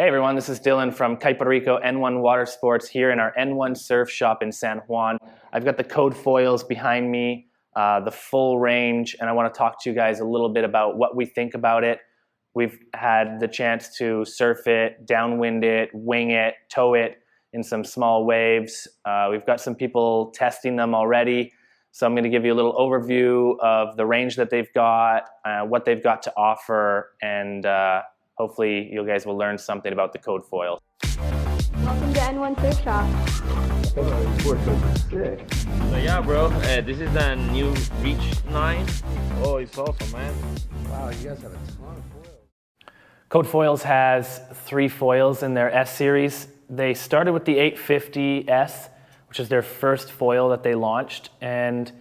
Hey everyone, this is Dylan from Kite, Puerto Rico, N1 Water Sports here in our N1 Surf Shop in San Juan. I've got the code foils behind me, the full range, and I want to talk to you guys a little bit about what we think about it. We've had the chance to surf it, downwind it, wing it, tow it in some small waves. We've got some people testing them already, so I'm going to give you a little overview of the range that they've got, what they've got to offer, and hopefully you guys will learn something about the code foil. Welcome to N1 Surf Shop. So yeah, bro, this is the new Reach 9. Oh, it's awesome, man. Wow, you guys have a ton of foils. Code Foils has 3 foils in their S series. They started with the 850S, which is their first foil that they launched. And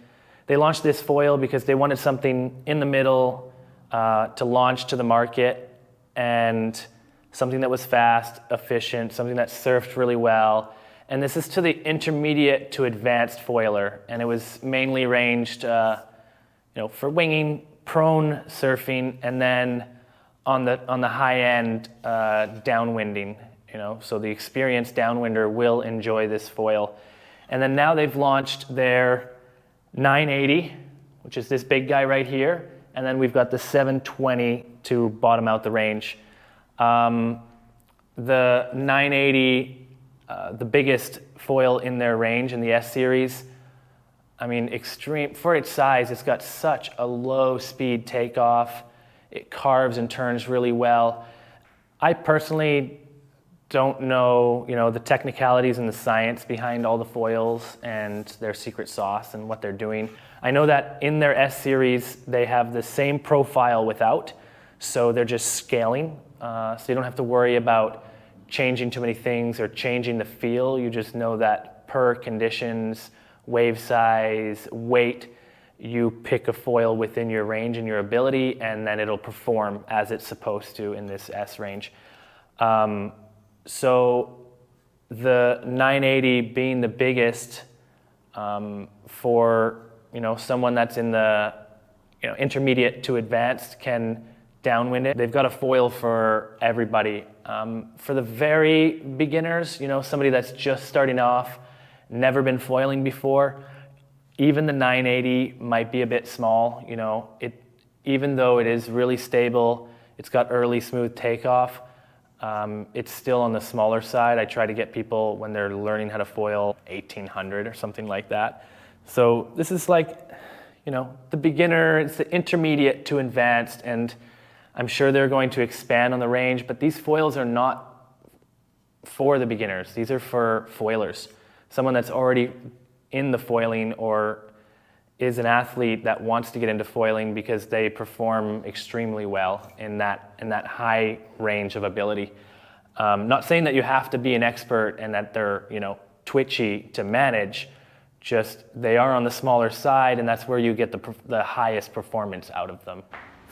they launched this foil because they wanted something in the middle to launch to the market, and something that was fast, efficient, something that surfed really well. And this is to the intermediate to advanced foiler, and it was mainly ranged for winging, prone surfing, and then on the high end, downwinding. So the experienced downwinder will enjoy this foil. And then now they've launched their 980, which is this big guy right here, and then we've got the 720 to bottom out the range. The 980, the biggest foil in their range in the S series. I mean, extreme for its size. It's got such a low speed takeoff. It carves and turns really well. I personally don't know, the technicalities and the science behind all the foils and their secret sauce and what they're doing. I know that in their S series, they have the same profile without, so they're just scaling. So you don't have to worry about changing too many things or changing the feel. You just know that per conditions, wave size, weight, you pick a foil within your range and your ability, and then it'll perform as it's supposed to in this S range. So the 980 being the biggest for someone that's in the intermediate to advanced can downwind it. They've got a foil for everybody. For the very beginners, somebody that's just starting off, never been foiling before, even the 980 might be a bit small. Even though it is really stable, it's got early smooth takeoff. It's still on the smaller side. I try to get people when they're learning how to foil 1800 or something like that. So this is like, the beginner, it's the intermediate to advanced, and I'm sure they're going to expand on the range, but these foils are not for the beginners. These are for foilers. Someone that's already in the foiling or is an athlete that wants to get into foiling because they perform extremely well in that high range of ability. Not saying that you have to be an expert and that they're twitchy to manage, just they are on the smaller side, and that's where you get the highest performance out of them.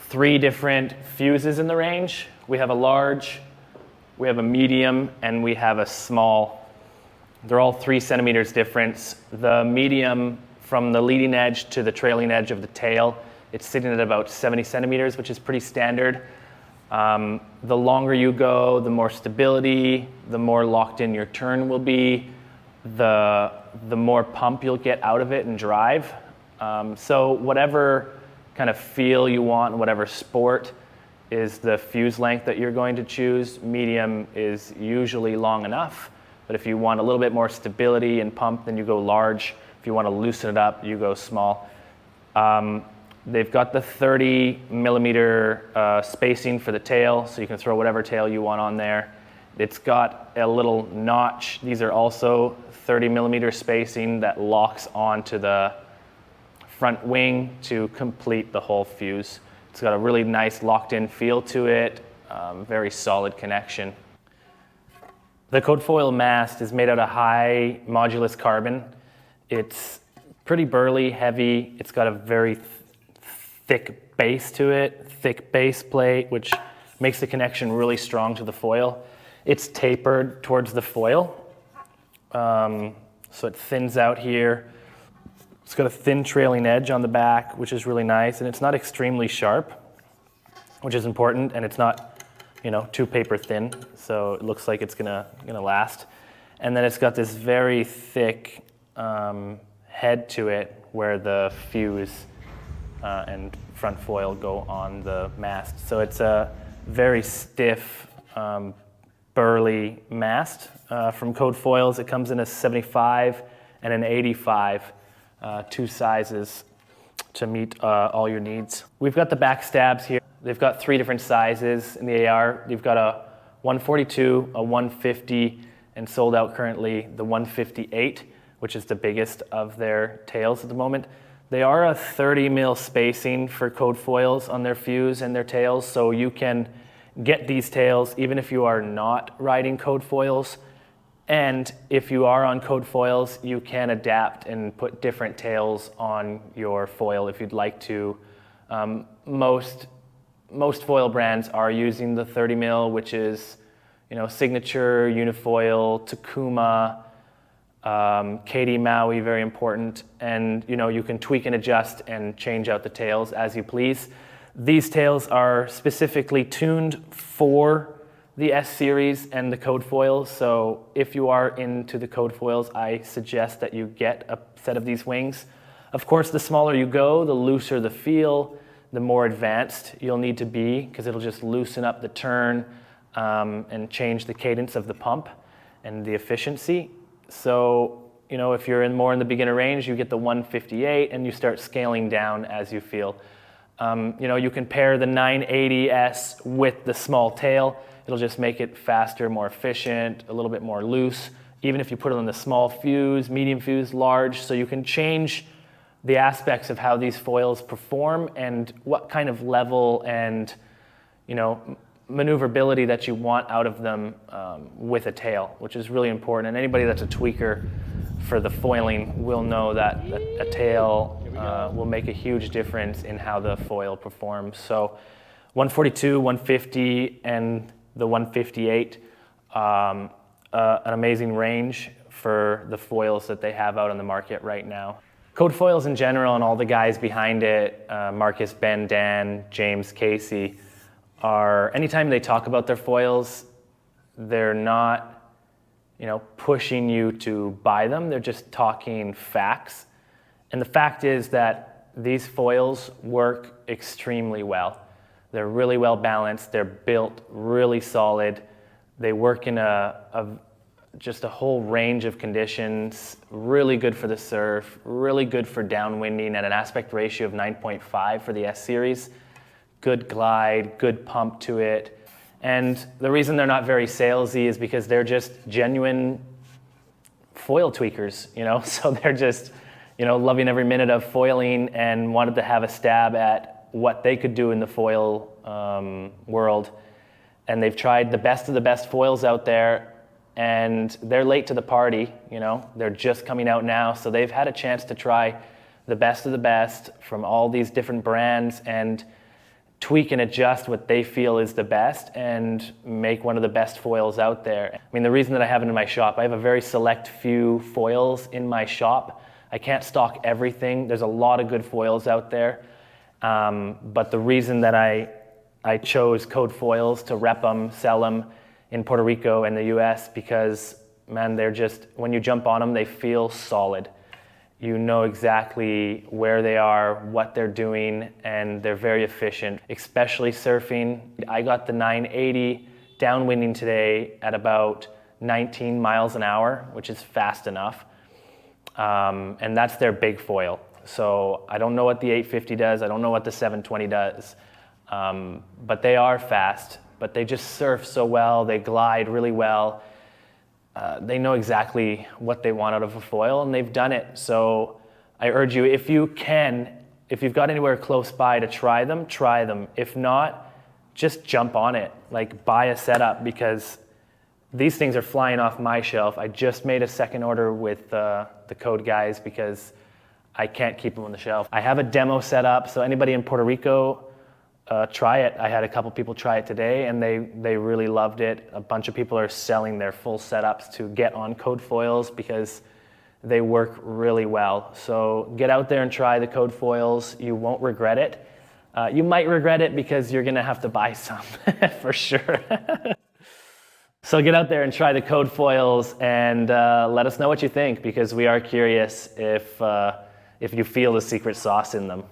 3 different fuses in the range. We have a large, we have a medium, and we have a small. They're all 3 centimeters difference. The medium, from the leading edge to the trailing edge of the tail, it's sitting at about 70 centimeters, which is pretty standard. The longer you go, the more stability, the more locked in your turn will be, the more pump you'll get out of it and drive. So whatever kind of feel you want, whatever sport is the fuse length that you're going to choose. Medium is usually long enough, but if you want a little bit more stability and pump, then you go large. If you want to loosen it up, you go small. They've got the 30 millimeter spacing for the tail, so you can throw whatever tail you want on there. It's got a little notch. These are also 30 millimeter spacing that locks onto the front wing to complete the whole fuse. It's got a really nice locked in feel to it, very solid connection. The code foil mast is made out of high modulus carbon. It's pretty burly, heavy. It's got a very thick base to it, thick base plate, which makes the connection really strong to the foil. It's tapered towards the foil, so it thins out here. It's got a thin trailing edge on the back, which is really nice, and it's not extremely sharp, which is important, and it's not 2 paper thin, so it looks like it's gonna last. And then it's got this very thick head to it where the fuse and front foil go on the mast. So it's a very stiff, burly mast from Code Foils. It comes in a 75 and an 85, 2 sizes to meet all your needs. We've got the back stabs here. They've got 3 different sizes in the AR. You've got a 142, a 150, and sold out currently the 158, which is the biggest of their tails at the moment. They are a 30 mil spacing for Code Foils on their fuse and their tails, so you can get these tails even if you are not riding Code Foils. And if you are on Code Foils, you can adapt and put different tails on your foil if you'd like to. Most foil brands are using the 30 mil, which is, Signature, Unifoil, Takuma, KD Maui, very important. And, you can tweak and adjust and change out the tails as you please. These tails are specifically tuned for the S series and the Code Foils. So if you are into the Code Foils, I suggest that you get a set of these wings. Of course, the smaller you go, the looser the feel, the more advanced you'll need to be, because it'll just loosen up the turn and change the cadence of the pump and the efficiency. So, if you're more in the beginner range, you get the 158 and you start scaling down as you feel. You can pair the 980S with the small tail. It'll just make it faster, more efficient, a little bit more loose. Even if you put it on the small fuse, medium fuse, large, so you can change the aspects of how these foils perform and what kind of level and maneuverability that you want out of them with a tail, which is really important. And anybody that's a tweaker for the foiling will know that a tail will make a huge difference in how the foil performs. So 142, 150, and the 158, an amazing range for the foils that they have out on the market right now. Code Foils in general and all the guys behind it, Marcus, Ben, Dan, James, Casey, anytime they talk about their foils, they're not, pushing you to buy them. They're just talking facts. And the fact is that these foils work extremely well. They're really well balanced. They're built really solid. They work in just a whole range of conditions, really good for the surf, really good for downwinding at an aspect ratio of 9.5 for the S series. Good glide, good pump to it. And the reason they're not very salesy is because they're just genuine foil tweakers, so they're just, loving every minute of foiling and wanted to have a stab at what they could do in the foil world. And they've tried the best of the best foils out there, and they're late to the party, they're just coming out now, so they've had a chance to try the best of the best from all these different brands and tweak and adjust what they feel is the best and make one of the best foils out there. I mean, the reason that I have it in my shop, I have a very select few foils in my shop. I can't stock everything. There's a lot of good foils out there, but the reason that I chose Code Foils to rep them, sell them in Puerto Rico and the US, because man, they're just, when you jump on them, they feel solid. You know exactly where they are, what they're doing, and they're very efficient, especially surfing. I got the 980 downwinding today at about 19 miles an hour, which is fast enough. And that's their big foil. So I don't know what the 850 does. I don't know what the 720 does. But they are fast, but they just surf so well. They glide really well. They know exactly what they want out of a foil, and they've done it. So I urge you, if you've got anywhere close by to try them, try them. If not, just jump on it. Like, buy a setup, because these things are flying off my shelf. I just made a second order with the Code guys because I can't keep them on the shelf. I have a demo set up, so anybody in Puerto Rico, try it. I had a couple people try it today, and they really loved it. A bunch of people are selling their full setups to get on Code Foils because they work really well. So get out there and try the Code Foils. You won't regret it. You might regret it because you're gonna have to buy some for sure. So get out there and try the code foils and let us know what you think, because we are curious if you feel the secret sauce in them.